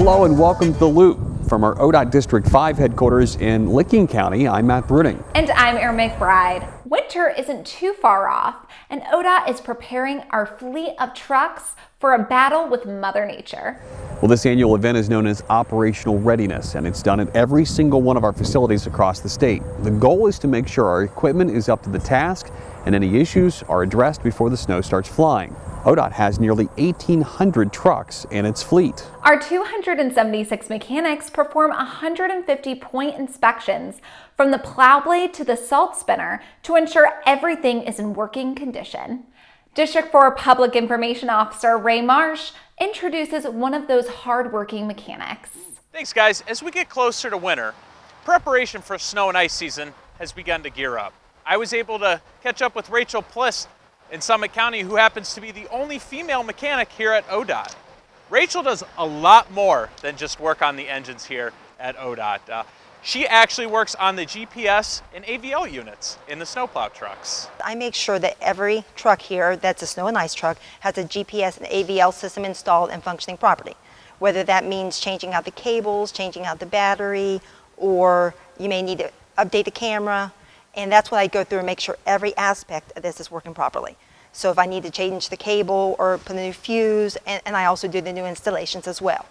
Hello and welcome to The Loop. From our ODOT District 5 headquarters in Licking County, I'm Matt Bruning. And I'm Erin McBride. Winter isn't too far off, and ODOT is preparing our fleet of trucks for a battle with Mother Nature. Well, this annual event is known as Operational Readiness, and it's done at every single one of our facilities across the state. The goal is to make sure our equipment is up to the task and any issues are addressed before the snow starts flying. ODOT has nearly 1,800 trucks in its fleet. Our 276 mechanics perform 150 point inspections from the plow blade to the salt spinner to ensure everything is in working condition. District 4 Public Information Officer Ray Marsh introduces one of those hard-working mechanics. Thanks, guys. As we get closer to winter, preparation for snow and ice season has begun to gear up. I was able to catch up with Rachel Plist in Summit County, who happens to be the only female mechanic here at ODOT. Rachel does a lot more than just work on the engines here at ODOT. She actually works on the GPS and AVL units in the snowplow trucks. I make sure that every truck here that's a snow and ice truck has a GPS and AVL system installed and functioning properly. Whether that means changing out the cables, changing out the battery, or you may need to update the camera. And that's what I go through and make sure every aspect of this is working properly. So if I need to change the cable or put a new fuse, and I also do the new installations as well.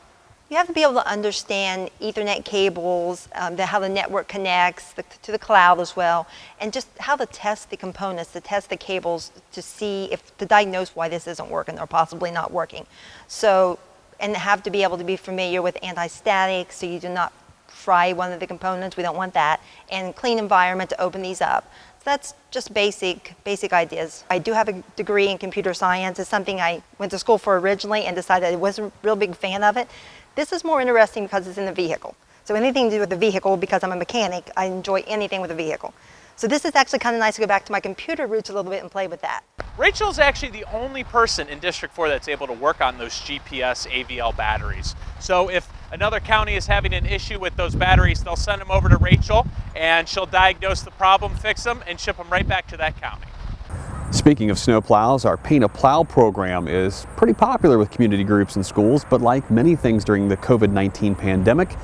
You have to be able to understand Ethernet cables, how the network connects to the cloud as well, and just how to test the components, to test the cables to diagnose why this isn't working or possibly not working. So, and have to be able to be familiar with anti-static so you do not fry one of the components. We don't want that. And clean environment to open these up. So that's just basic ideas. I do have a degree in computer science. It's something I went to school for originally and decided I wasn't a real big fan of it. This is more interesting because it's in the vehicle. So anything to do with the vehicle, because I'm a mechanic, I enjoy anything with a vehicle. So this is actually kind of nice to go back to my computer roots a little bit and play with that. Rachel's actually the only person in District 4 that's able to work on those GPS AVL batteries. So if another county is having an issue with those batteries, they'll send them over to Rachel and she'll diagnose the problem, fix them, and ship them right back to that county. Speaking of snowplows, our Paint a Plow program is pretty popular with community groups and schools, but like many things during the COVID-19 pandemic,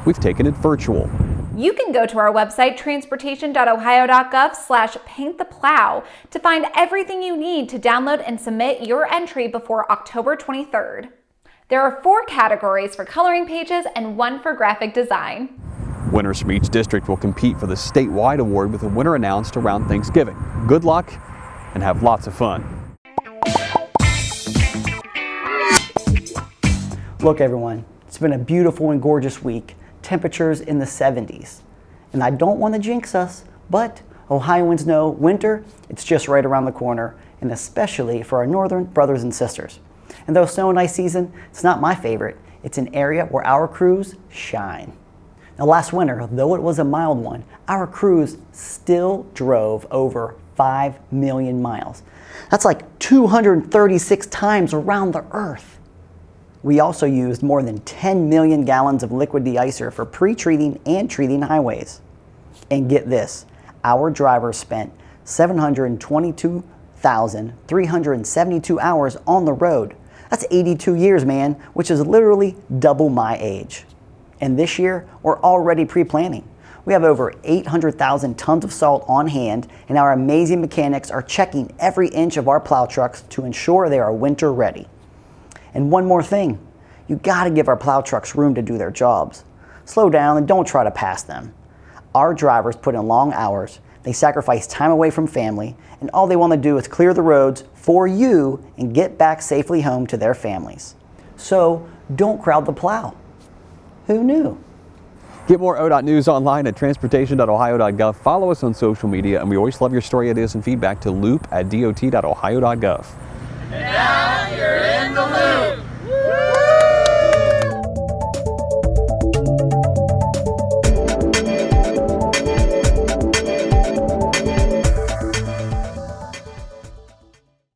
we've taken it virtual. You can go to our website, transportation.ohio.gov/painttheplow, to find everything you need to download and submit your entry before October 23rd. There are 4 categories for coloring pages and 1 for graphic design. Winners from each district will compete for the statewide award with the winner announced around Thanksgiving. Good luck and have lots of fun. Look everyone, it's been a beautiful and gorgeous week. Temperatures in the 70s. And I don't want to jinx us, but Ohioans know winter, it's just right around the corner, and especially for our northern brothers and sisters. And though snow and ice season, it's not my favorite, it's an area where our crews shine. Now last winter, though it was a mild one, our crews still drove over 5 million miles. That's like 236 times around the earth. We also used more than 10 million gallons of liquid de-icer for pre-treating and treating highways. And get this, our drivers spent 722,372 hours on the road. That's 82 years, man, which is literally double my age. And this year, we're already pre-planning. We have over 800,000 tons of salt on hand, and our amazing mechanics are checking every inch of our plow trucks to ensure they are winter ready. And one more thing, you gotta give our plow trucks room to do their jobs. Slow down and don't try to pass them. Our drivers put in long hours, they sacrifice time away from family, and all they wanna do is clear the roads for you and get back safely home to their families. So don't crowd the plow. Who knew? Get more ODOT news online at transportation.ohio.gov. Follow us on social media, and we always love your story ideas and feedback to loop@dot.ohio.gov. And now you're in the loop.